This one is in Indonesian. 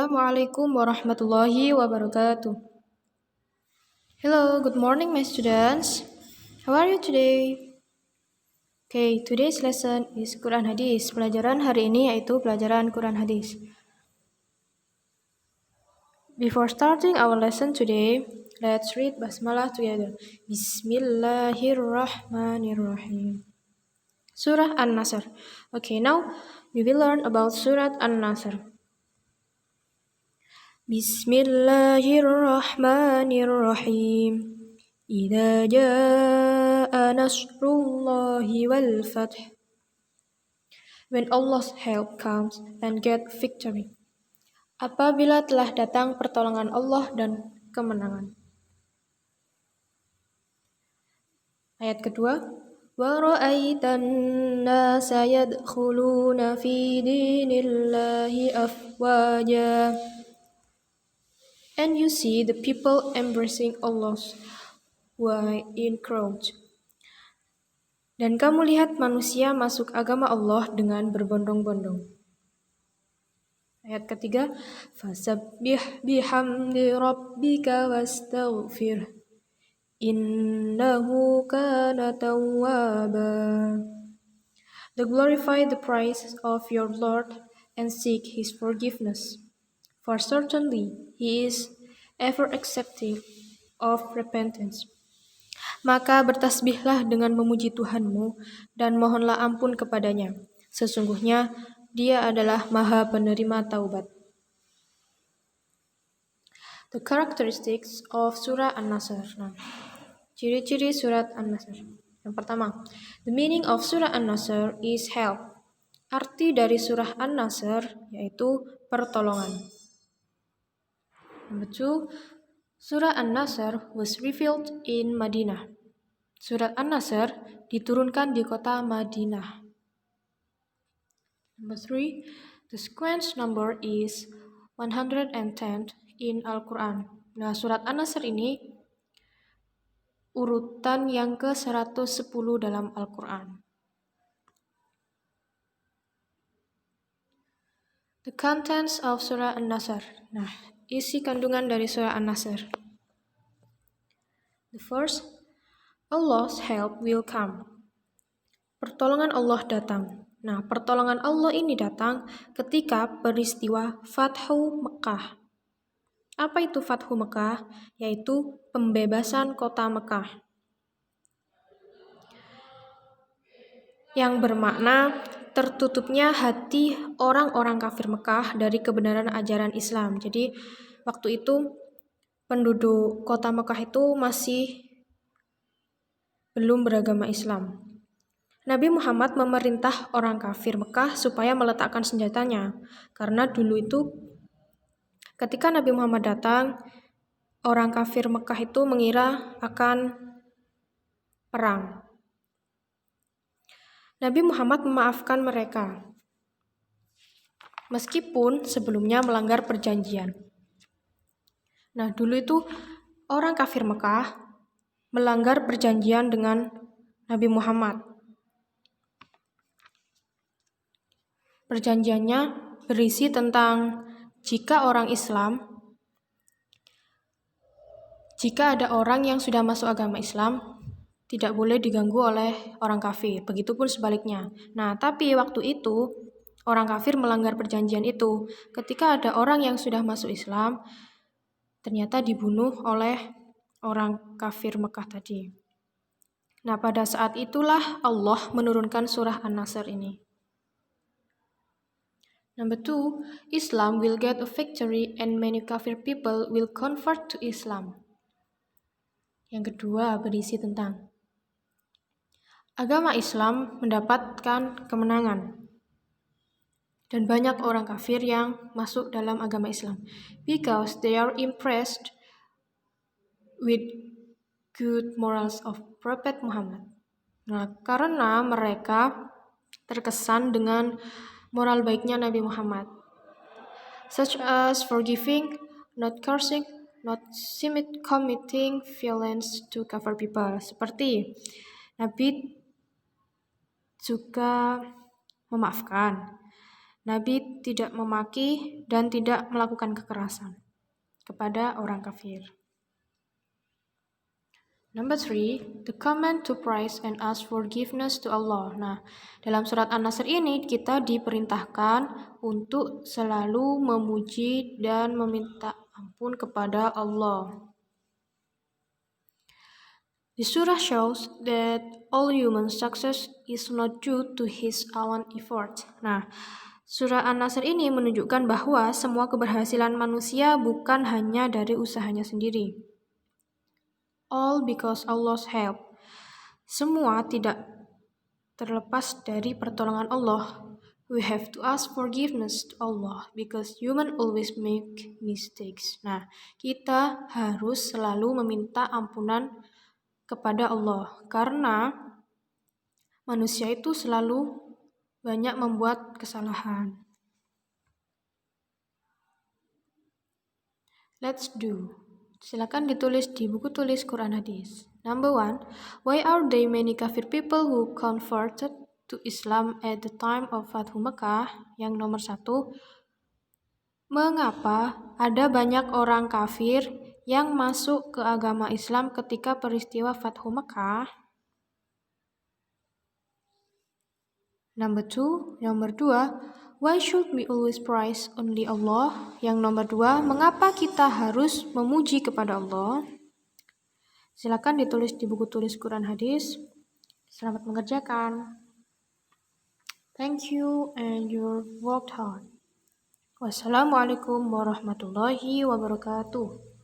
Assalamualaikum warahmatullahi wabarakatuh. Hello, good morning, my students. How are you today? Okay, today's lesson is Quran Hadis. Pelajaran hari ini yaitu pelajaran Quran Hadis. Before starting our lesson today, let's read Basmalah together. Bismillahirrahmanirrahim. Surah An-Nasr. Okay, now we will learn about Surah An-Nasr. Bismillahirrahmanirrahim. Idza jaa nasrullahi wal fath. When Allah's help comes and get victory. Apabila telah datang pertolongan Allah dan kemenangan. Ayat kedua. Wa ra'aitan nasa yadkhuluna fi dinillahi afwaja. And you see the people embracing Allah's way in crowds. Dan kamu lihat manusia masuk agama Allah dengan berbondong-bondong. Ayat ketiga, fasabbih bihamdi rabbika wastaghfir. Innahu kana tawwaba. Glorify the praise of your Lord and seek His forgiveness. For certainly He is ever accepting of repentance. Maka bertasbihlah dengan memuji Tuhanmu dan mohonlah ampun kepadanya. Sesungguhnya Dia adalah Maha Penerima Taubat. The characteristics of Surah An-Nasr. Ciri-ciri Surat An-Nasr. Yang pertama, the meaning of Surah An-Nasr is help. Arti dari Surah An-Nasr yaitu pertolongan. Number 2, Surah An-Nasr was revealed in Madinah. Surat An-Nasr diturunkan di kota Madinah. Number 3, the sequence number is 110 in Al-Quran. Nah, surat An-Nasr ini urutan yang ke-110 dalam Al-Quran. The contents of Surah An-Nasr. Nah, isi kandungan dari Surah An-Nasr. The first, Allah's help will come. Pertolongan Allah datang. Nah, pertolongan Allah ini datang ketika peristiwa Fathu Mekah. Apa itu Fathu Mekah? Yaitu pembebasan kota Mekah. Yang bermakna tertutupnya hati orang-orang kafir Mekah dari kebenaran ajaran Islam. Jadi waktu itu penduduk kota Mekah itu masih belum beragama Islam. Nabi Muhammad memerintah orang kafir Mekah supaya meletakkan senjatanya. Karena dulu itu ketika Nabi Muhammad datang, orang kafir Mekah itu mengira akan perang. Nabi Muhammad memaafkan mereka, meskipun sebelumnya melanggar perjanjian. Nah, dulu itu orang kafir Mekah melanggar perjanjian dengan Nabi Muhammad. Perjanjiannya berisi tentang jika ada orang yang sudah masuk agama Islam, tidak boleh diganggu oleh orang kafir. Begitupun sebaliknya. Nah, tapi waktu itu orang kafir melanggar perjanjian itu. Ketika ada orang yang sudah masuk Islam, ternyata dibunuh oleh orang kafir Mekah tadi. Nah, pada saat itulah Allah menurunkan surah An-Nasr ini. Number 2, Islam will get a victory and many kafir people will convert to Islam. Yang kedua berisi tentang agama Islam mendapatkan kemenangan dan banyak orang kafir yang masuk dalam agama Islam because they are impressed with good morals of Prophet Muhammad. Nah, karena mereka terkesan dengan moral baiknya Nabi Muhammad, such as forgiving, not cursing, not committing violence to kafir people. Seperti Nabi juga memaafkan. Nabi tidak memaki dan tidak melakukan kekerasan kepada orang kafir. Number 3, the command to praise and ask forgiveness to Allah. Nah, dalam surat An-Nasr ini kita diperintahkan untuk selalu memuji dan meminta ampun kepada Allah. The surah shows that all human success is not due to his own effort. Nah, surah An-Nasr ini menunjukkan bahwa semua keberhasilan manusia bukan hanya dari usahanya sendiri. All because Allah's help. Semua tidak terlepas dari pertolongan Allah. We have to ask forgiveness to Allah because human always make mistakes. Nah, kita harus selalu meminta ampunan kepada Allah karena manusia itu selalu banyak membuat kesalahan. Let's do. Silakan ditulis di buku tulis Quran Hadis. Number 1, why are there many kafir people who converted to Islam at the time of Fathu Mekah? Yang nomor 1, mengapa ada banyak orang kafir yang masuk ke agama Islam ketika peristiwa Fathu Mekah? Number 2, why should we always praise only Allah? Yang nomor 2, mengapa kita harus memuji kepada Allah? Silakan ditulis di buku tulis Quran Hadis. Selamat mengerjakan. Thank you and you worked hard. Wassalamualaikum warahmatullahi wabarakatuh.